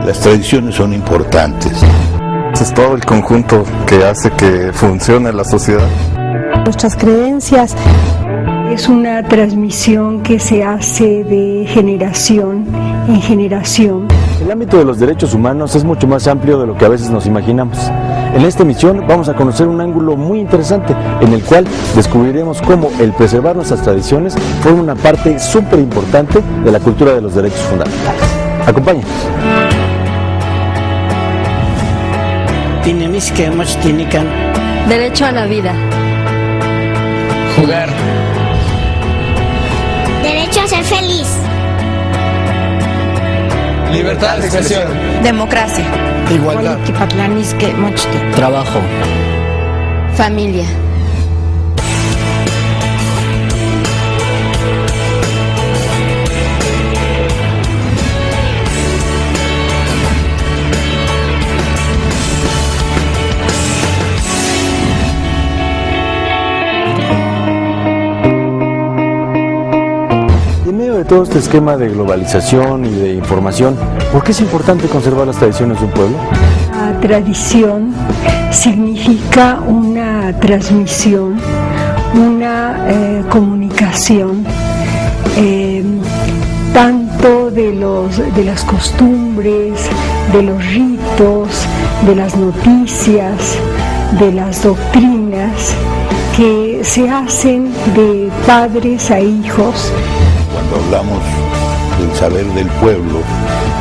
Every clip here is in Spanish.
Las tradiciones son importantes. Es todo el conjunto que hace que funcione la sociedad. Nuestras creencias. Es una transmisión que se hace de generación en generación. El ámbito de los derechos humanos es mucho más amplio de lo que a veces nos imaginamos. En esta emisión vamos a conocer un ángulo muy interesante en el cual descubriremos cómo el preservar nuestras tradiciones forma una parte súper importante de la cultura de los derechos fundamentales. Acompáñenos. Derecho a la vida. Jugar. Derecho a ser feliz. Libertad de expresión. Democracia. Igualdad. Trabajo. Familia. De todo este esquema de globalización y de información, ¿por qué es importante conservar las tradiciones de un pueblo? La tradición significa una transmisión, una comunicación, tanto de las costumbres, de los ritos, de las noticias, de las doctrinas que se hacen de padres a hijos. Cuando hablamos del saber del pueblo,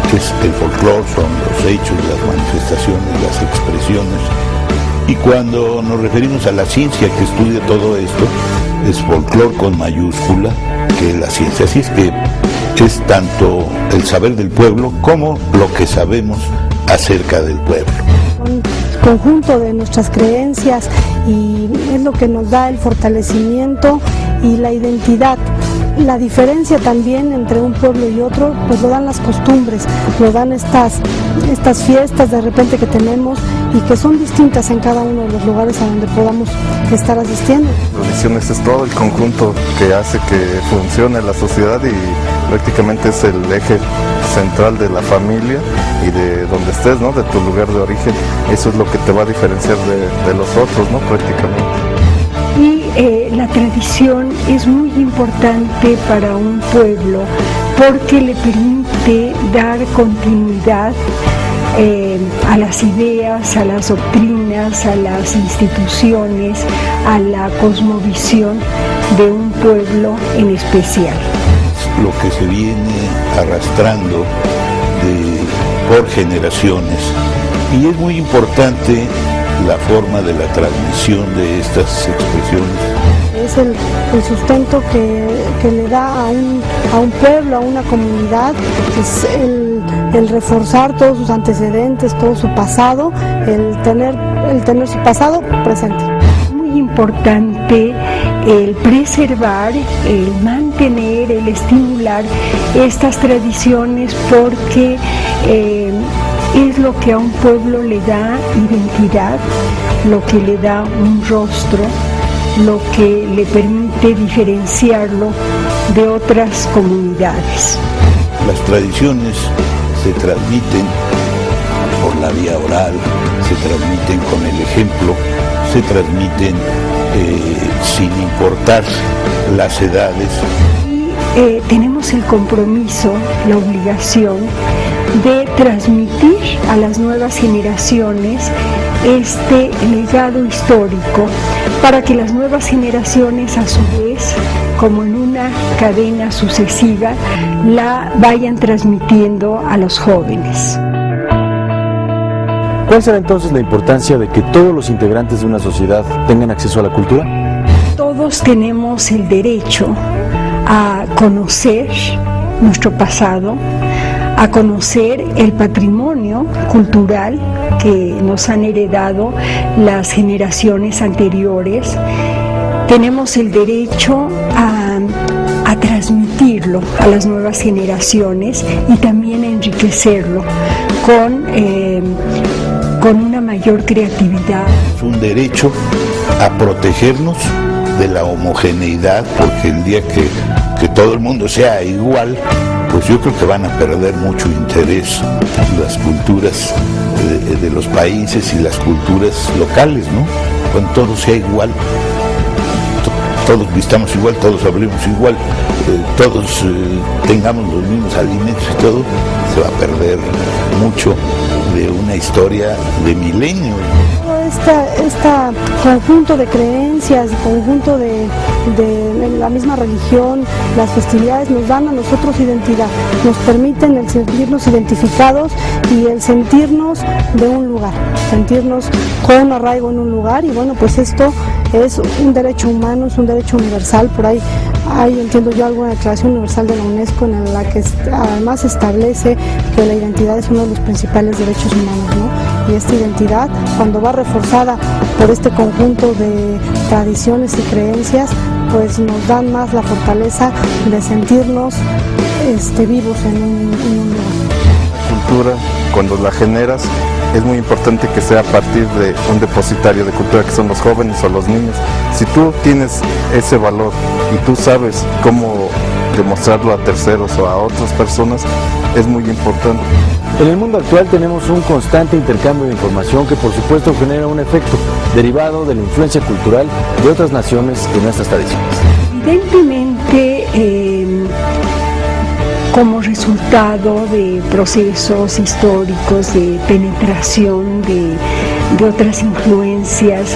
que es el folclore, son los hechos, las manifestaciones, las expresiones. Y cuando nos referimos a la ciencia que estudia todo esto, es folclore con mayúscula, que es la ciencia. Así es que es tanto el saber del pueblo como lo que sabemos acerca del pueblo. Un conjunto de nuestras creencias y es lo que nos da el fortalecimiento y la identidad. La diferencia también entre un pueblo y otro, pues lo dan las costumbres, lo dan estas fiestas de repente que tenemos y que son distintas en cada uno de los lugares a donde podamos estar asistiendo. Tradiciones es todo el conjunto que hace que funcione la sociedad y prácticamente es el eje central de la familia y de donde estés, ¿no? De tu lugar de origen. Eso es lo que te va a diferenciar de los otros, ¿no? Prácticamente. Y la tradición es muy importante para un pueblo porque le permite dar continuidad a las ideas, a las doctrinas, a las instituciones, a la cosmovisión de un pueblo en especial. Lo que se viene arrastrando por generaciones y es muy importante la forma de la transmisión de estas expresiones. Es el sustento que le da a un pueblo, a una comunidad, es el reforzar todos sus antecedentes, todo su pasado, el tener su pasado presente. Muy importante el preservar, el mantener, el estimular estas tradiciones porque es lo que a un pueblo le da identidad, lo que le da un rostro, lo que le permite diferenciarlo de otras comunidades. Las tradiciones se transmiten por la vía oral, se transmiten con el ejemplo, se transmiten sin importar las edades. Y tenemos el compromiso, la obligación de transmitir a las nuevas generaciones este legado histórico para que las nuevas generaciones a su vez, como en una cadena sucesiva, la vayan transmitiendo a los jóvenes. ¿Cuál será entonces la importancia de que todos los integrantes de una sociedad tengan acceso a la cultura? Todos tenemos el derecho a conocer nuestro pasado, a conocer el patrimonio cultural que nos han heredado las generaciones anteriores. Tenemos el derecho a transmitirlo a las nuevas generaciones y también a enriquecerlo con una mayor creatividad. Es un derecho a protegernos de la homogeneidad, porque el día que todo el mundo sea igual, pues yo creo que van a perder mucho interés las culturas de los países y las culturas locales, ¿no? Cuando todo sea igual, todos vistamos igual, todos hablemos igual, todos tengamos los mismos alimentos y todo, se va a perder mucho de una historia de milenios. Este conjunto de creencias, conjunto de la misma religión, las festividades nos dan a nosotros identidad, nos permiten el sentirnos identificados y el sentirnos de un lugar, sentirnos con arraigo en un lugar, y bueno, pues esto es un derecho humano, es un derecho universal. Por ahí hay, entiendo yo, alguna declaración universal de la UNESCO en la que además establece que la identidad es uno de los principales derechos humanos, ¿no? Y esta identidad, cuando va reforzada por este conjunto de tradiciones y creencias, pues nos dan más la fortaleza de sentirnos vivos en un lugar. La cultura, cuando la generas, es muy importante que sea a partir de un depositario de cultura, que son los jóvenes o los niños. Si tú tienes ese valor y tú sabes cómo demostrarlo a terceros o a otras personas, es muy importante. En el mundo actual tenemos un constante intercambio de información que por supuesto genera un efecto derivado de la influencia cultural de otras naciones y nuestras tradiciones. Evidentemente, como resultado de procesos históricos de penetración de otras influencias,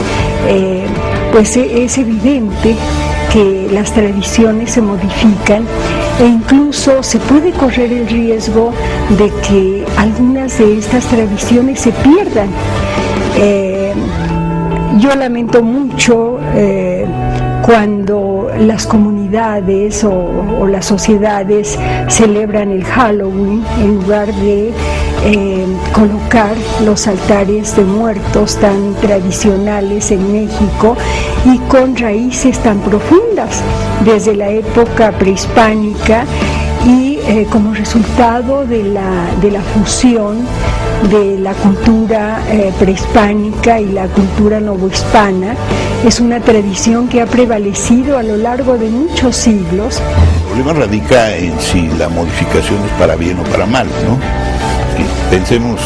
pues es evidente que las tradiciones se modifican e incluso se puede correr el riesgo de que algunas de estas tradiciones se pierdan. Yo lamento mucho cuando las comunidades o las sociedades celebran el Halloween en lugar de colocar los altares de muertos tan tradicionales en México y con raíces tan profundas desde la época prehispánica, y como resultado de la fusión de la cultura prehispánica y la cultura novohispana. Es una tradición que ha prevalecido a lo largo de muchos siglos. El problema radica en si la modificación es para bien o para mal, ¿no? Si pensemos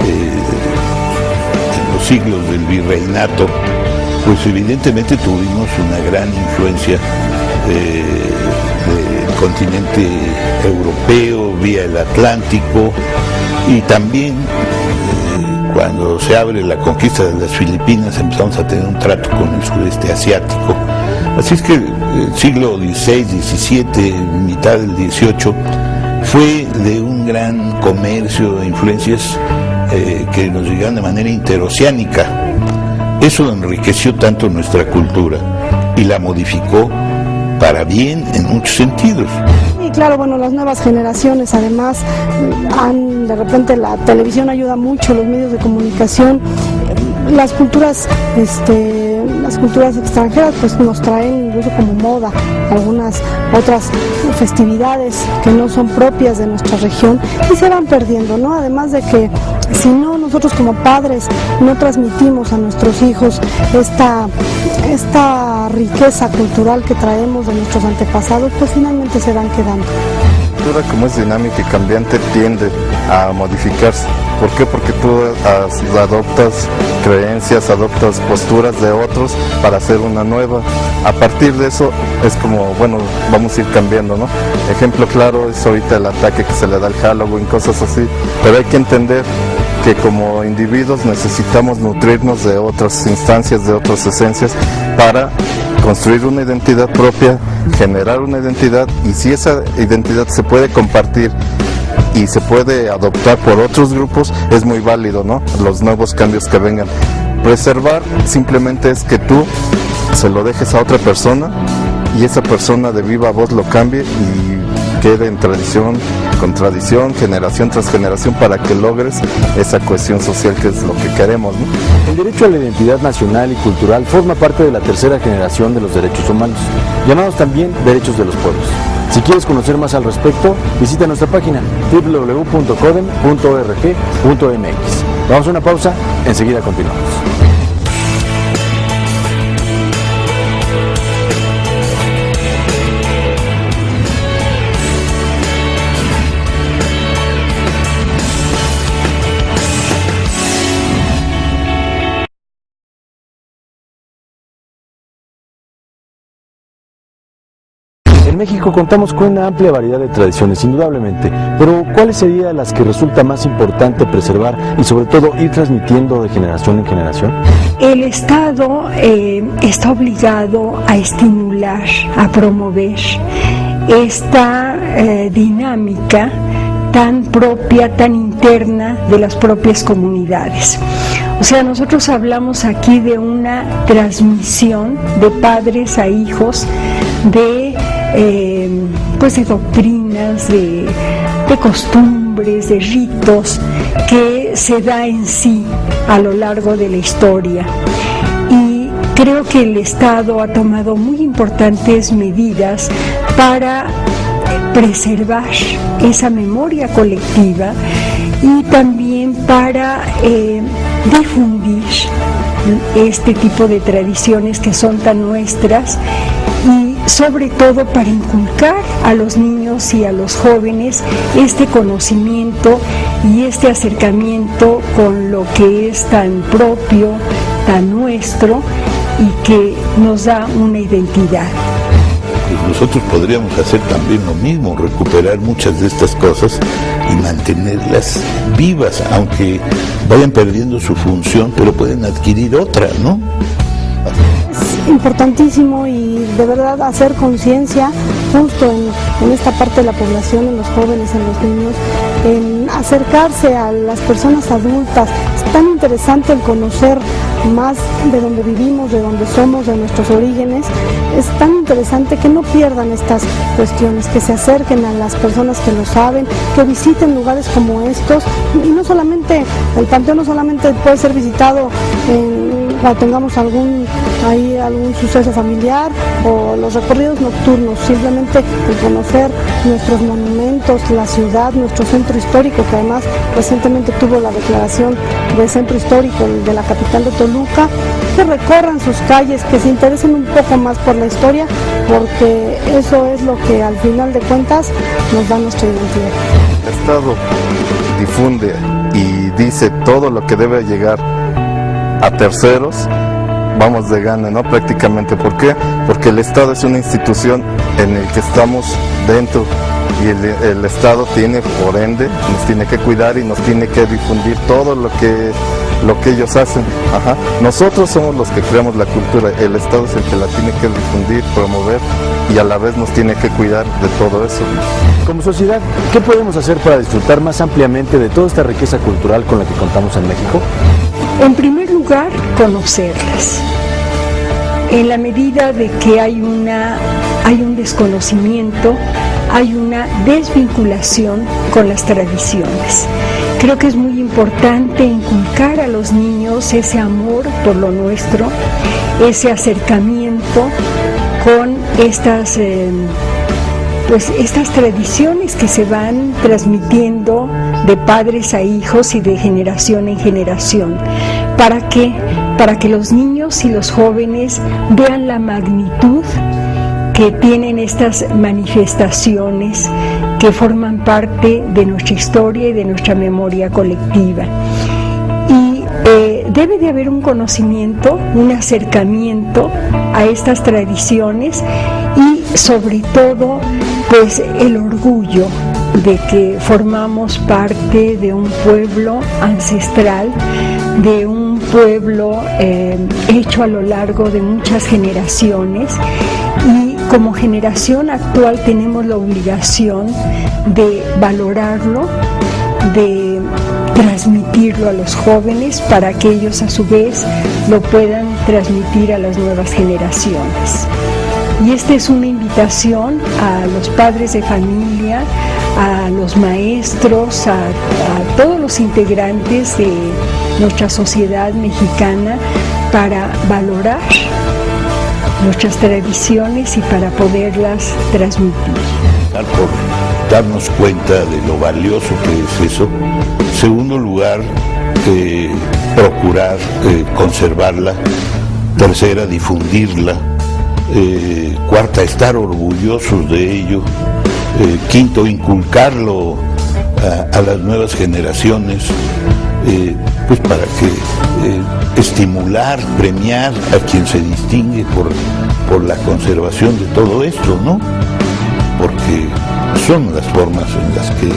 en los siglos del virreinato, pues evidentemente tuvimos una gran influencia del continente europeo vía el Atlántico, y también cuando se abre la conquista de las Filipinas empezamos a tener un trato con el sureste asiático. Así es que el siglo XVI, XVII, mitad del XVIII, fue de un gran comercio de influencias que nos llegaron de manera interoceánica. Eso enriqueció tanto nuestra cultura y la modificó para bien en muchos sentidos. Y claro, bueno, las nuevas generaciones además de repente la televisión ayuda mucho, los medios de comunicación, las culturas extranjeras pues nos traen incluso como moda algunas otras festividades que no son propias de nuestra región y se van perdiendo, ¿no? Además de que si no, nosotros como padres no transmitimos a nuestros hijos esta riqueza cultural que traemos de nuestros antepasados, pues finalmente se van quedando. La cultura, como es dinámica y cambiante, tiende a modificarse. ¿Por qué? Porque tú adoptas creencias, adoptas posturas de otros para hacer una nueva. A partir de eso es como, bueno, vamos a ir cambiando, ¿no? Ejemplo claro es ahorita el ataque que se le da al Halloween, cosas así. Pero hay que entender que como individuos necesitamos nutrirnos de otras instancias, de otras esencias, para construir una identidad propia, generar una identidad, y si esa identidad se puede compartir y se puede adoptar por otros grupos, es muy válido, ¿no? Los nuevos cambios que vengan. Preservar simplemente es que tú se lo dejes a otra persona y esa persona de viva voz lo cambie y quede en tradición, con tradición, generación tras generación, para que logres esa cohesión social que es lo que queremos, ¿no? El derecho a la identidad nacional y cultural forma parte de la tercera generación de los derechos humanos, llamados también derechos de los pueblos. Si quieres conocer más al respecto, visita nuestra página www.codem.org.mx. Vamos a una pausa, enseguida continuamos. México contamos con una amplia variedad de tradiciones, indudablemente, pero ¿cuáles serían las que resulta más importante preservar y sobre todo ir transmitiendo de generación en generación? El Estado está obligado a estimular, a promover esta dinámica tan propia, tan interna de las propias comunidades. O sea, nosotros hablamos aquí de una transmisión de padres a hijos, de doctrinas, de costumbres, de ritos que se da en sí a lo largo de la historia. Y creo que el Estado ha tomado muy importantes medidas para preservar esa memoria colectiva y también para difundir este tipo de tradiciones que son tan nuestras y sobre todo para inculcar a los niños y a los jóvenes este conocimiento y este acercamiento con lo que es tan propio, tan nuestro y que nos da una identidad. Nosotros podríamos hacer también lo mismo, recuperar muchas de estas cosas y mantenerlas vivas, aunque vayan perdiendo su función, pero pueden adquirir otra, ¿no? Es importantísimo y de verdad hacer conciencia justo en esta parte de la población, en los jóvenes, en los niños, en acercarse a las personas adultas. Es tan interesante el conocer más de dónde vivimos, de dónde somos, de nuestros orígenes. Es tan interesante que no pierdan estas cuestiones, que se acerquen a las personas que lo saben, que visiten lugares como estos. Y no solamente, el panteón no solamente puede ser visitado cuando tengamos algún suceso familiar o los recorridos nocturnos, simplemente el conocer nuestros monumentos, la ciudad, nuestro centro histórico, que además recientemente tuvo la declaración de centro histórico de la capital de Toluca, que recorran sus calles, que se interesen un poco más por la historia, porque eso es lo que al final de cuentas nos da nuestra identidad. El Estado difunde y dice todo lo que debe llegar a terceros, vamos de gana, ¿no? Prácticamente. ¿Por qué? Porque el Estado es una institución en el que estamos dentro y el Estado tiene, por ende, nos tiene que cuidar y nos tiene que difundir todo lo que ellos hacen. Ajá. Nosotros somos los que creamos la cultura, el Estado es el que la tiene que difundir, promover y a la vez nos tiene que cuidar de todo eso. Como sociedad, ¿qué podemos hacer para disfrutar más ampliamente de toda esta riqueza cultural con la que contamos en México? En primer lugar, conocerlas. En la medida de que hay un desconocimiento, hay una desvinculación con las tradiciones. Creo que es muy importante inculcar a los niños ese amor por lo nuestro, ese acercamiento con estas tradiciones que se van transmitiendo de padres a hijos y de generación en generación. ¿Para qué? Para que los niños y los jóvenes vean la magnitud que tienen estas manifestaciones que forman parte de nuestra historia y de nuestra memoria colectiva. Y debe de haber un conocimiento, un acercamiento a estas tradiciones y sobre todo pues el orgullo de que formamos parte de un pueblo ancestral, de un pueblo hecho a lo largo de muchas generaciones, y como generación actual tenemos la obligación de valorarlo, de transmitirlo a los jóvenes para que ellos a su vez lo puedan transmitir a las nuevas generaciones. Y esta es una invitación a los padres de familia, a los maestros, a todos los integrantes de nuestra sociedad mexicana para valorar nuestras tradiciones y para poderlas transmitir. Por darnos cuenta de lo valioso que es eso. Segundo lugar, procurar conservarla. Tercera, difundirla. Cuarta, estar orgullosos de ello. Quinto, inculcarlo a las nuevas generaciones, pues para que estimular, premiar a quien se distingue por la conservación de todo esto, ¿no? porque son las formas en las que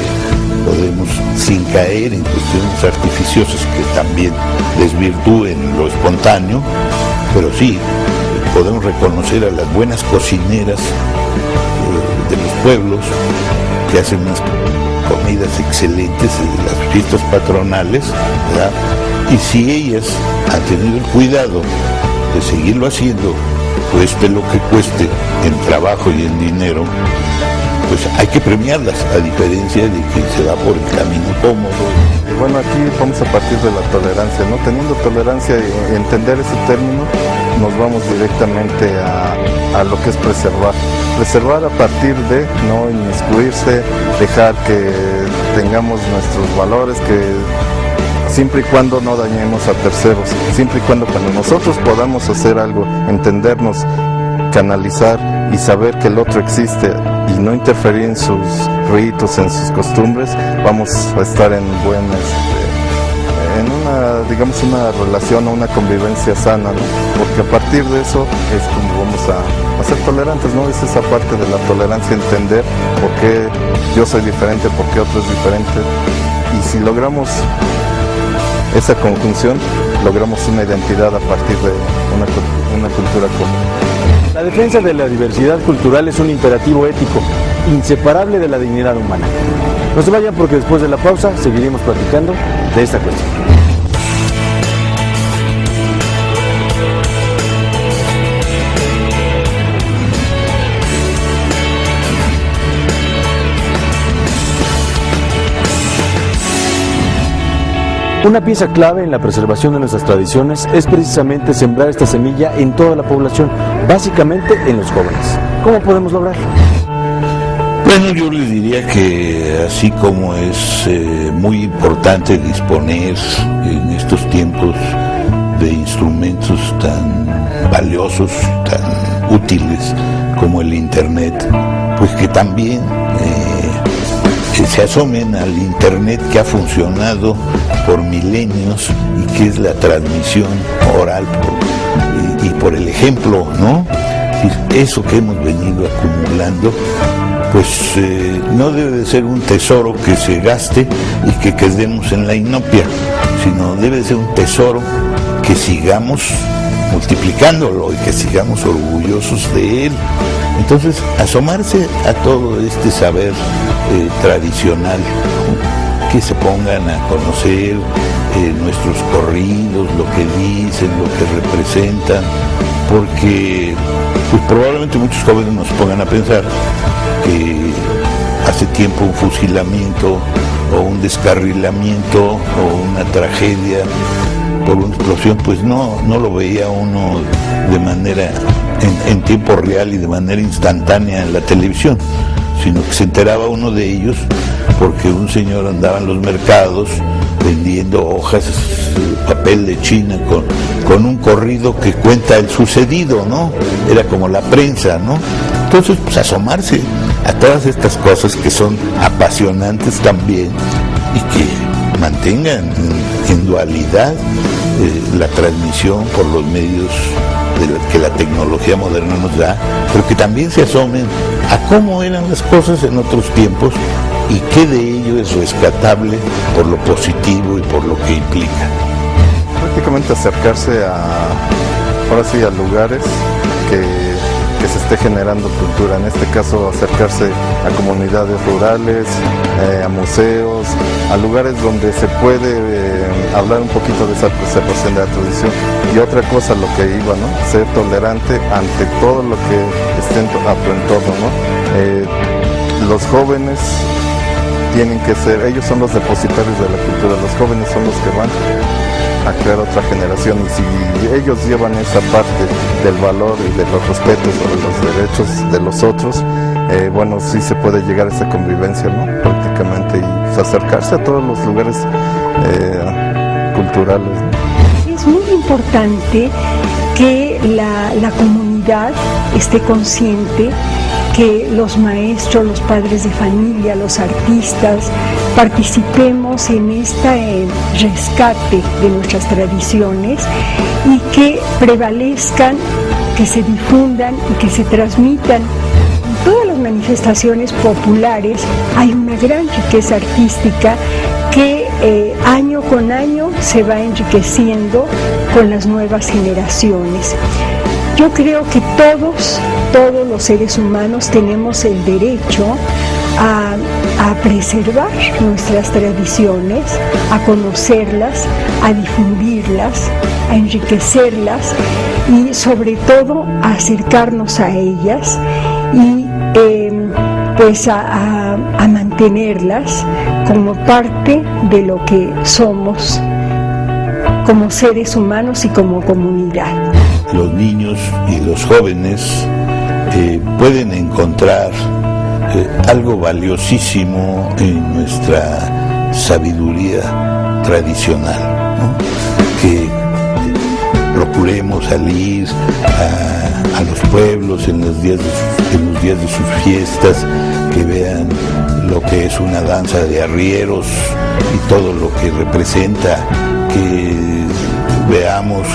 podemos, sin caer en cuestiones artificiosas que también desvirtúen lo espontáneo, pero sí podemos reconocer a las buenas cocineras de los pueblos que hacen unas comidas excelentes en las fiestas patronales, ¿verdad? Y si ellas han tenido el cuidado de seguirlo haciendo, cueste lo que cueste, en trabajo y en dinero, pues hay que premiarlas, a diferencia de que se va por el camino cómodo. Bueno, aquí vamos a partir de la tolerancia, ¿no? Teniendo tolerancia y entender ese término, nos vamos directamente a lo que es preservar. Preservar a partir de no inmiscuirse, dejar que tengamos nuestros valores, que siempre y cuando no dañemos a terceros, siempre y cuando nosotros podamos hacer algo, entendernos, canalizar y saber que el otro existe y no interferir en sus ritos, en sus costumbres, vamos a estar en en una, digamos, una relación o una convivencia sana, ¿no? Porque a partir de eso es como vamos a ser tolerantes, ¿no? Es esa parte de la tolerancia, entender por qué yo soy diferente, por qué otro es diferente, y si logramos esa conjunción, logramos una identidad a partir de una cultura común. La defensa de la diversidad cultural es un imperativo ético, inseparable de la dignidad humana. No se vayan, porque después de la pausa seguiremos platicando de esta cuestión. Una pieza clave en la preservación de nuestras tradiciones es precisamente sembrar esta semilla en toda la población, básicamente en los jóvenes. ¿Cómo podemos lograrlo? Bueno, yo les diría que así como es muy importante disponer en estos tiempos de instrumentos tan valiosos, tan útiles como el Internet, pues que también se asomen al Internet que ha funcionado por milenios y que es la transmisión oral y por el ejemplo, ¿no? Eso que hemos venido acumulando, pues no debe de ser un tesoro que se gaste y que quedemos en la inopia, sino debe de ser un tesoro que sigamos multiplicándolo y que sigamos orgullosos de él. Entonces, asomarse a todo este saber tradicional, ¿no? Que se pongan a conocer nuestros corridos, lo que dicen, lo que representan, porque pues probablemente muchos jóvenes nos pongan a pensar que hace tiempo un fusilamiento o un descarrilamiento o una tragedia por una explosión, pues no lo veía uno de manera en tiempo real y de manera instantánea en la televisión, sino que se enteraba uno de ellos porque un señor andaba en los mercados vendiendo hojas, papel de China con un corrido que cuenta el sucedido, ¿no? Era como la prensa, ¿no? Entonces, pues asomarse a todas estas cosas que son apasionantes también y que mantengan en dualidad la transmisión por los medios que la tecnología moderna nos da, pero que también se asomen a cómo eran las cosas en otros tiempos y qué de ello es rescatable por lo positivo y por lo que implica. Prácticamente acercarse ahora sí, a lugares que se esté generando cultura, en este caso acercarse a comunidades rurales, a museos, a lugares donde se puede hablar un poquito de esa preservación de la tradición. Y otra cosa, lo que iba, ¿no? Ser tolerante ante todo lo que esté en tu entorno, ¿no? Los jóvenes tienen que ser, ellos son los depositarios de la cultura, los jóvenes son los que van a crear otra generación, y si ellos llevan esa parte del valor y de los respetos sobre los derechos de los otros, bueno, sí se puede llegar a esa convivencia, ¿no? Prácticamente, y acercarse a todos los lugares culturales, ¿no? Es muy importante que la comunidad esté consciente, que los maestros, los padres de familia, los artistas, participemos en este rescate de nuestras tradiciones y que prevalezcan, que se difundan y que se transmitan en todas las manifestaciones populares hay una gran riqueza artística que año con año se va enriqueciendo con las nuevas generaciones. Yo creo que todos los seres humanos tenemos el derecho a preservar nuestras tradiciones, a conocerlas, a difundirlas, a enriquecerlas y sobre todo a acercarnos a ellas y pues a mantenerlas como parte de lo que somos como seres humanos y como comunidad. Los niños y los jóvenes pueden encontrar algo valiosísimo en nuestra sabiduría tradicional, ¿no? Que procuremos salir a los pueblos en los días de sus fiestas, que vean lo que es una danza de arrieros y todo lo que representa, que veamos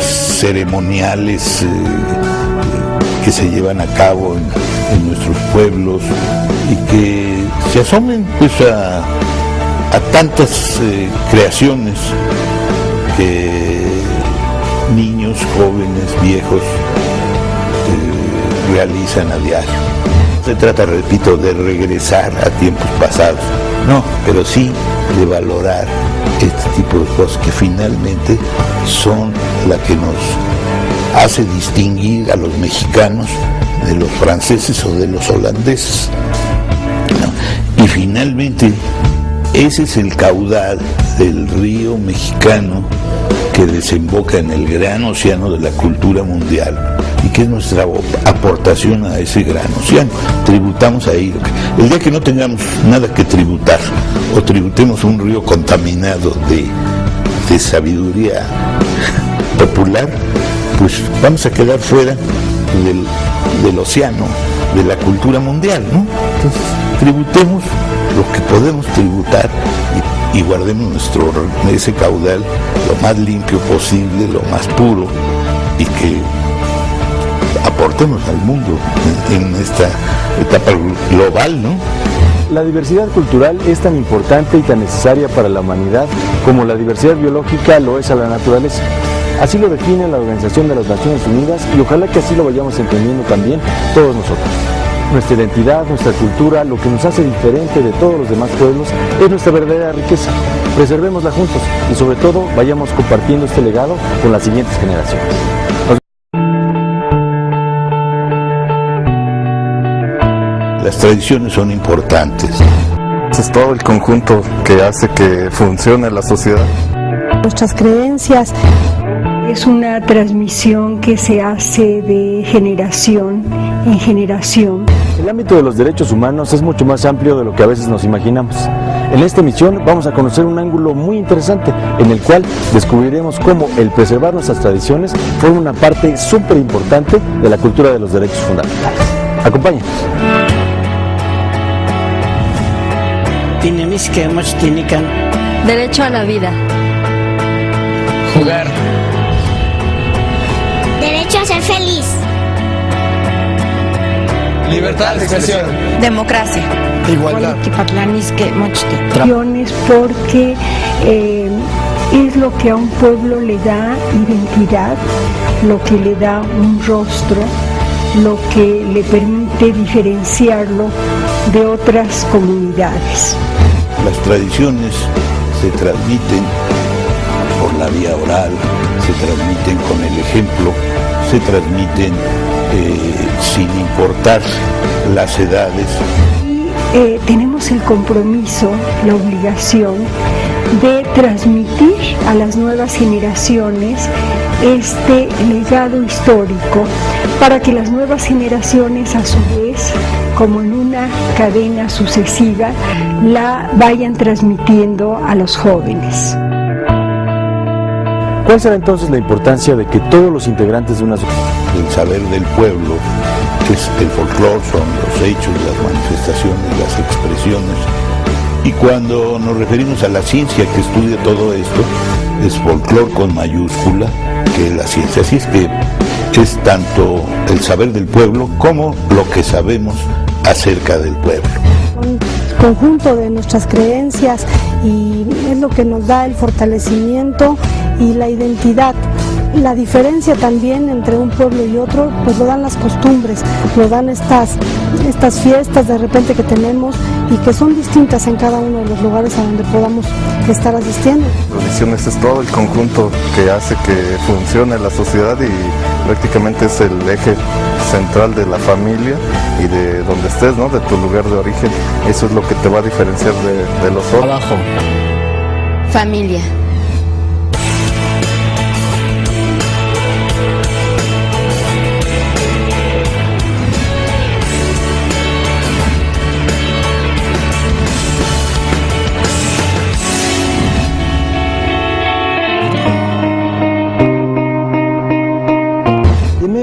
ceremoniales que se llevan a cabo en nuestros pueblos y que se asomen pues a tantas creaciones que niños, jóvenes, viejos realizan a diario. Se trata, repito, de regresar a tiempos pasados, no, pero sí de valorar este tipo de cosas que finalmente son la que nos hace distinguir a los mexicanos de los franceses o de los holandeses, ¿no? Y finalmente ese es el caudal del río mexicano que desemboca en el gran océano de la cultura mundial y que es nuestra aportación a ese gran océano. Tributamos ahí. El día que no tengamos nada que tributar o tributemos un río contaminado de sabiduría popular, pues vamos a quedar fuera del océano, de la cultura mundial, ¿no? Entonces, tributemos lo que podemos tributar y guardemos ese caudal lo más limpio posible, lo más puro, y que aportemos al mundo en esta etapa global, ¿no? La diversidad cultural es tan importante y tan necesaria para la humanidad como la diversidad biológica lo es a la naturaleza. Así lo define la Organización de las Naciones Unidas y ojalá que así lo vayamos entendiendo también todos nosotros. Nuestra identidad, nuestra cultura, lo que nos hace diferente de todos los demás pueblos es nuestra verdadera riqueza. Preservémosla juntos y sobre todo vayamos compartiendo este legado con las siguientes generaciones. Las tradiciones son importantes. Es todo el conjunto que hace que funcione la sociedad. Nuestras creencias. Es una transmisión que se hace de generación en generación. El ámbito de los derechos humanos es mucho más amplio de lo que a veces nos imaginamos. En esta emisión vamos a conocer un ángulo muy interesante en el cual descubriremos cómo el preservar nuestras tradiciones forma una parte súper importante de la cultura de los derechos fundamentales. Acompáñanos. Derecho a la vida. Jugar. Derecho a ser feliz. Libertad de expresión. Democracia. Igualdad. Porque es lo que a un pueblo le da identidad, lo que le da un rostro, lo que le permite diferenciarlo de otras comunidades. Las tradiciones se transmiten por la vía oral, se transmiten con el ejemplo, se transmiten sin importar las edades. Y tenemos el compromiso, la obligación de transmitir a las nuevas generaciones este legado histórico para que las nuevas generaciones a su vez, como en una cadena sucesiva, la vayan transmitiendo a los jóvenes. ¿Cuál será entonces la importancia de que todos los integrantes de una sociedad? El saber del pueblo, que es el folclore, son los hechos, las manifestaciones, las expresiones. Y cuando nos referimos a la ciencia que estudia todo esto, es folclore con mayúscula, que es la ciencia. Así es que es tanto el saber del pueblo como lo que sabemos acerca del pueblo. Un conjunto de nuestras creencias y es lo que nos da el fortalecimiento y la identidad. La diferencia también entre un pueblo y otro, pues lo dan las costumbres, lo dan estas fiestas de repente que tenemos y que son distintas en cada uno de los lugares a donde podamos estar asistiendo. Tradiciones es todo el conjunto que hace que funcione la sociedad y prácticamente es el eje central de la familia y de donde estés, ¿no? De tu lugar de origen. Eso es lo que te va a diferenciar de los otros. Trabajo. Familia.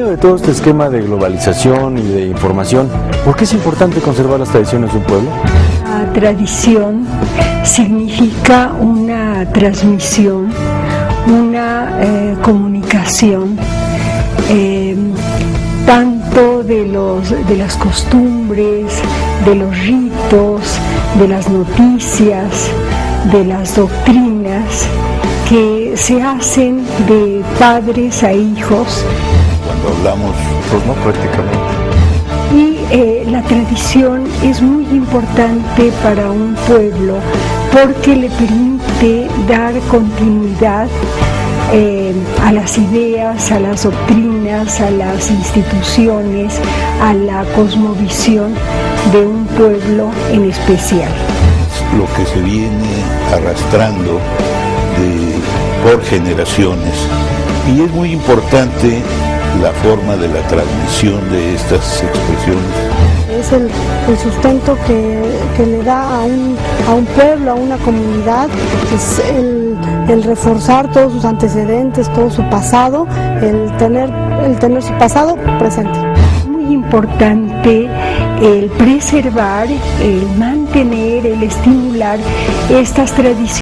De todo este esquema de globalización y de información, ¿por qué es importante conservar las tradiciones de un pueblo? La tradición significa una transmisión, una comunicación, tanto de las costumbres, de los ritos, de las noticias, de las doctrinas que se hacen de padres a hijos. Cuando hablamos, Pues no, prácticamente. Y la tradición es muy importante para un pueblo porque le permite dar continuidad a las ideas, a las doctrinas, a las instituciones, a la cosmovisión de un pueblo en especial. lo que se viene arrastrando por generaciones, y es muy importante la forma de la transmisión de estas expresiones. Es el sustento que le da a un pueblo, a una comunidad, es el reforzar todos sus antecedentes, todo su pasado, el tener su pasado presente. Muy importante el preservar, el mantener, el estimular estas tradiciones.